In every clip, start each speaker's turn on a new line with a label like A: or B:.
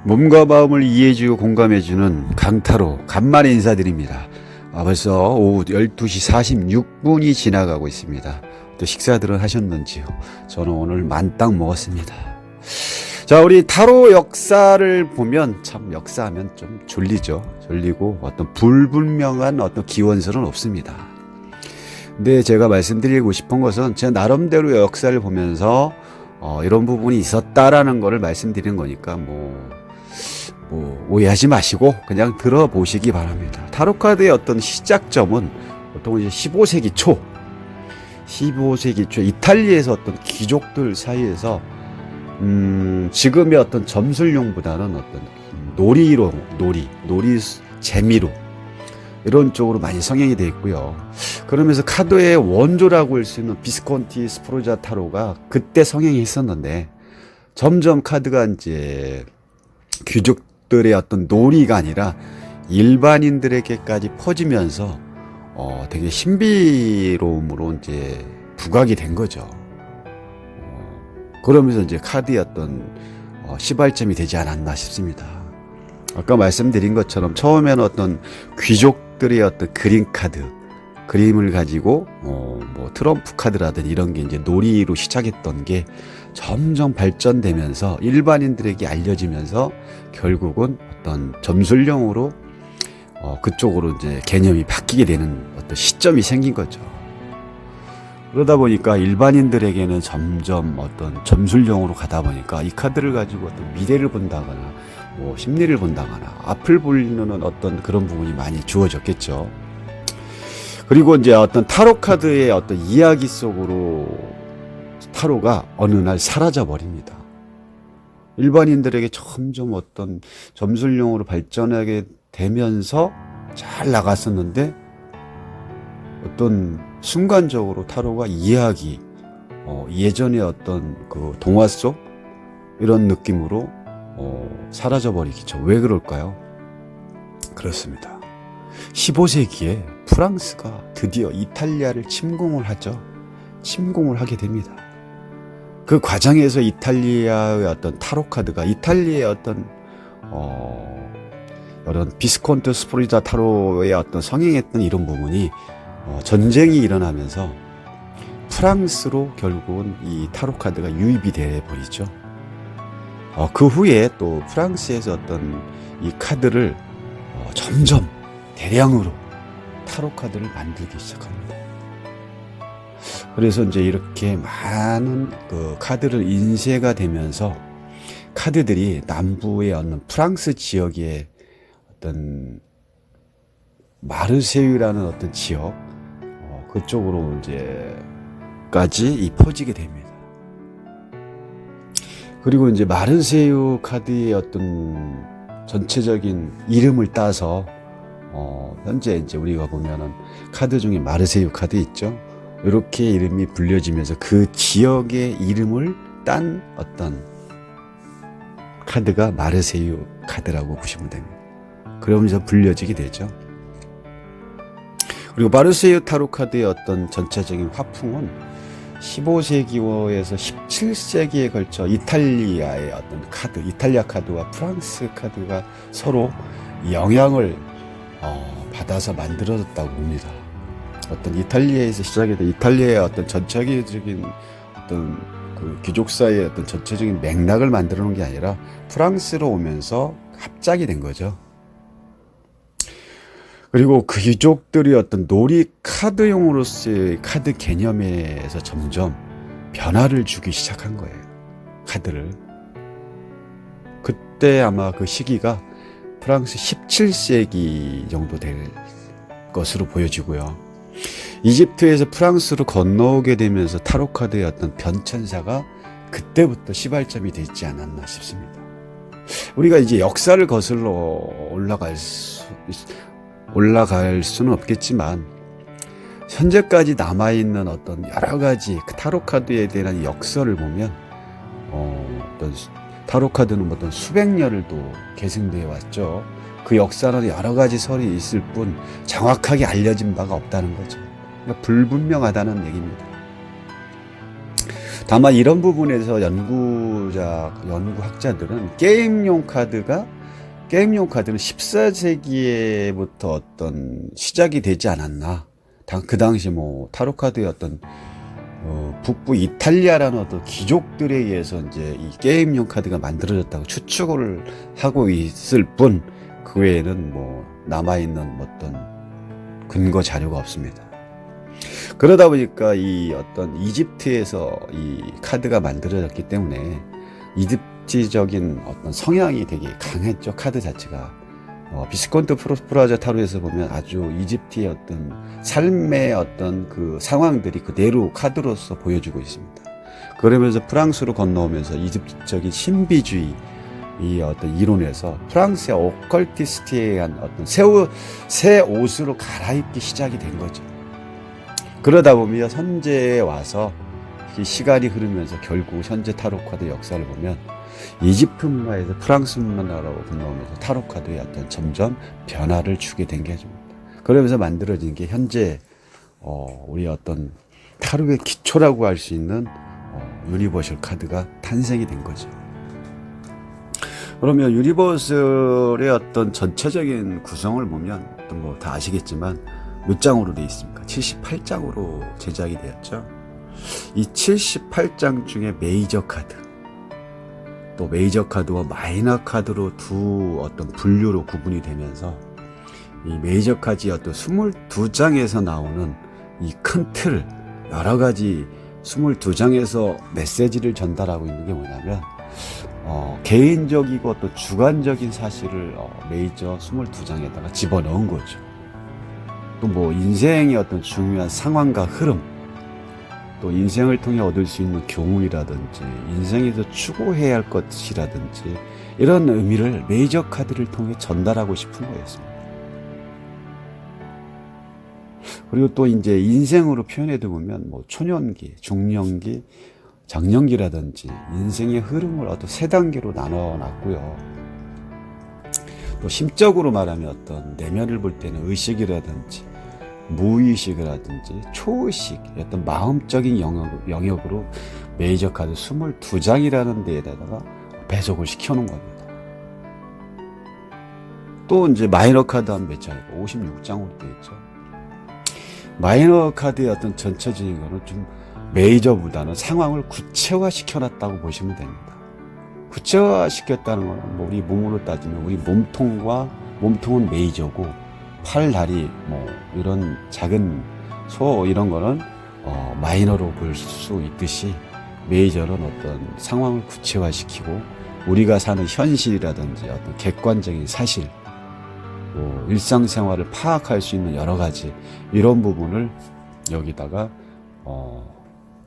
A: 몸과 마음을 이해해주고 공감해주는 강타로 간만에 인사드립니다. 벌써 오후 12시 46분이 지나가고 있습니다. 또 식사들은 하셨는지요? 저는 오늘 만땅 먹었습니다. 자, 우리 타로 역사를 보면 참 역사하면 좀 졸리죠. 졸리고 어떤 불분명한 어떤 기원설은 없습니다. 근데 제가 말씀드리고 싶은 것은 제 나름대로 역사를 보면서 이런 부분이 있었다라는 거를 말씀드리는 거니까 뭐 오해하지 마시고 그냥 들어보시기 바랍니다. 타로카드의 어떤 시작점은 보통 이제 15세기 초 이탈리아에서 어떤 귀족들 사이에서 지금의 어떤 점술용보다는 어떤 놀이 재미로 이런 쪽으로 많이 성행이 되어 있고요. 그러면서 카드의 원조라고 할 수 있는 비스콘티 스포르자 타로가 그때 성행이 했었는데 점점 카드가 이제 귀족들의 어떤 놀이가 아니라 일반인들에게까지 퍼지면서 되게 신비로움으로 이제 부각이 된 거죠. 그러면서 이제 카드의 어떤 시발점이 되지 않았나 싶습니다. 아까 말씀드린 것처럼 처음에는 어떤 귀족들의 어떤 그림 카드, 그림을 가지고 뭐 트럼프 카드라든지 이런 게 이제 놀이로 시작했던 게 점점 발전되면서 일반인들에게 알려지면서 결국은 어떤 점술용으로 그쪽으로 이제 개념이 바뀌게 되는 어떤 시점이 생긴 거죠. 그러다 보니까 일반인들에게는 점점 어떤 점술용으로 가다 보니까 이 카드를 가지고 어떤 미래를 본다거나 뭐 심리를 본다거나 앞을 보는 어떤 그런 부분이 많이 주어졌겠죠. 그리고 이제 어떤 타로 카드의 어떤 이야기 속으로 타로가 어느 날 사라져 버립니다. 일반인들에게 점점 어떤 점술용으로 발전하게 되면서 잘 나갔었는데 어떤 순간적으로 타로가 이야기, 예전의 어떤 그 동화 속 이런 느낌으로 사라져 버리겠죠. 왜 그럴까요? 그렇습니다. 15세기에 프랑스가 드디어 이탈리아를 침공을 하죠. 침공을 하게 됩니다. 그 과정에서 이탈리아의 어떤 타로 카드가 이탈리아의 어떤 이런 비스콘트 스포르자 타로의 어떤 성행했던 이런 부분이 전쟁이 일어나면서 프랑스로 결국은 이 타로 카드가 유입이 돼 버리죠. 그 후에 또 프랑스에서 어떤 이 카드를 점점 대량으로 타로 카드를 만들기 시작합니다. 그래서 이제 이렇게 많은 그 카드를 인쇄가 되면서 카드들이 남부의 어느 프랑스 지역의 어떤 마르세유라는 어떤 지역 그쪽으로 이제까지 퍼지게 됩니다. 그리고 이제 마르세유 카드의 어떤 전체적인 이름을 따서 현재 이제 우리가 보면은 카드 중에 마르세유 카드 있죠. 이렇게 이름이 불려지면서 그 지역의 이름을 딴 어떤 카드가 마르세유 카드라고 보시면 됩니다. 그러면서 불려지게 되죠. 그리고 마르세유 타로 카드의 어떤 전체적인 화풍은 15세기에서 17세기에 걸쳐 이탈리아의 어떤 카드, 이탈리아 카드와 프랑스 카드가 서로 영향을 받아서 만들어졌다고 봅니다. 어떤 이탈리아에서 시작된 이탈리아의 어떤 전체적인 어떤 그 귀족사의 어떤 전체적인 맥락을 만들어 놓은 게 아니라 프랑스로 오면서 합작이 된 거죠. 그리고 그 귀족들이 어떤 놀이 카드용으로서의 카드 개념에서 점점 변화를 주기 시작한 거예요. 카드를. 그때 아마 그 시기가 프랑스 17세기 정도 될 것으로 보여지고요. 이집트에서 프랑스로 건너오게 되면서 타로 카드의 어떤 변천사가 그때부터 시발점이 되지 않았나 싶습니다. 우리가 이제 역사를 거슬러 올라갈 수는 없겠지만 현재까지 남아있는 어떤 여러 가지 타로 카드에 대한 역설을 보면 어떤 타로 카드는 어떤 수백 년을 또 계승되어 왔죠. 그 역사는 여러 가지 설이 있을 뿐 정확하게 알려진 바가 없다는 거죠. 그러니까 불분명하다는 얘기입니다. 다만 이런 부분에서 연구학자들은 게임용 카드는 14세기에부터 어떤 시작이 되지 않았나. 그 당시 뭐 타로 카드의 어떤 북부 이탈리아라는 어떤 귀족들에 의해서 이제 이 게임용 카드가 만들어졌다고 추측을 하고 있을 뿐, 그 외에는 뭐 남아있는 어떤 근거 자료가 없습니다. 그러다 보니까 이 어떤 이집트에서 이 카드가 만들어졌기 때문에 이집트적인 어떤 성향이 되게 강했죠. 카드 자체가. 비스콘트 프라자 타로에서 보면 아주 이집트의 어떤 삶의 어떤 그 상황들이 그대로 카드로서 보여주고 있습니다. 그러면서 프랑스로 건너오면서 이집트적인 신비주의 이 어떤 이론에서 프랑스의 오컬티스트에 의한 어떤 새 옷으로 갈아입기 시작이 된 거죠. 그러다 보면 현재에 와서 시간이 흐르면서 결국 현재 타로 카드 역사를 보면 이집트 문화에서 프랑스 문화로 건너오면서 타로 카드의 어떤 점점 변화를 주게 된 게 좀. 그러면서 만들어진 게 현재 우리 어떤 타로의 기초라고 할 수 있는 유니버셜 카드가 탄생이 된 거죠. 그러면 유니버설의 어떤 전체적인 구성을 보면 뭐 다 아시겠지만 몇 장으로 되어 있습니까? 78장으로 제작이 되었죠. 이 78장 중에 메이저 카드, 또 메이저 카드와 마이너 카드로 두 어떤 분류로 구분이 되면서 이 메이저 카드의 어떤 22장에서 나오는 이 큰 틀, 여러 가지 22장에서 메시지를 전달하고 있는 게 뭐냐면 개인적이고 또 주관적인 사실을 메이저 22장에다가 집어넣은 거죠. 또 뭐 인생의 어떤 중요한 상황과 흐름, 또 인생을 통해 얻을 수 있는 교훈이라든지 인생에서 추구해야 할 것이라든지 이런 의미를 메이저 카드를 통해 전달하고 싶은 거였습니다. 그리고 또 이제 인생으로 표현해도 보면 뭐 초년기, 중년기, 장년기라든지 인생의 흐름을 어떤 세 단계로 나눠놨고요. 또 심적으로 말하면 어떤 내면을 볼 때는 의식이라든지 무의식이라든지 초의식, 어떤 마음적인 영역으로 메이저 카드 22장이라는 데에다가 배속을 시켜놓은 겁니다. 또 이제 마이너 카드 한 몇 장이고 56장으로 되어 있죠. 마이너 카드의 어떤 전체적인 거는 좀 메이저보다는 상황을 구체화시켜놨다고 보시면 됩니다. 구체화시켰다는 건 뭐 우리 몸으로 따지면 우리 몸통은 메이저고 팔, 다리, 뭐 이런 작은 소 이런 거는 마이너로 볼 수 있듯이 메이저는 어떤 상황을 구체화시키고 우리가 사는 현실이라든지 어떤 객관적인 사실, 뭐 일상생활을 파악할 수 있는 여러 가지 이런 부분을 여기다가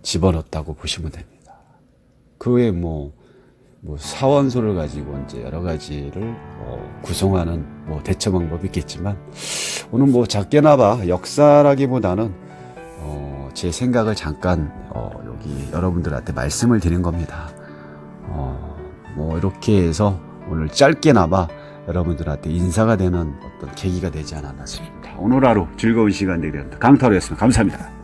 A: 집어넣었다고 보시면 됩니다. 그 외에 뭐 사원소를 가지고 이제 여러 가지를 구성하는 뭐 대처 방법이 있겠지만 오늘 뭐 작게나마 역사라기보다는 제 생각을 잠깐 여기 여러분들한테 말씀을 드린 겁니다. 뭐 이렇게 해서 오늘 짧게나마 여러분들한테 인사가 되는 어떤 계기가 되지 않았나 싶습니다. 오늘 하루 즐거운 시간 되리랍니다. 강타로였습니다. 감사합니다.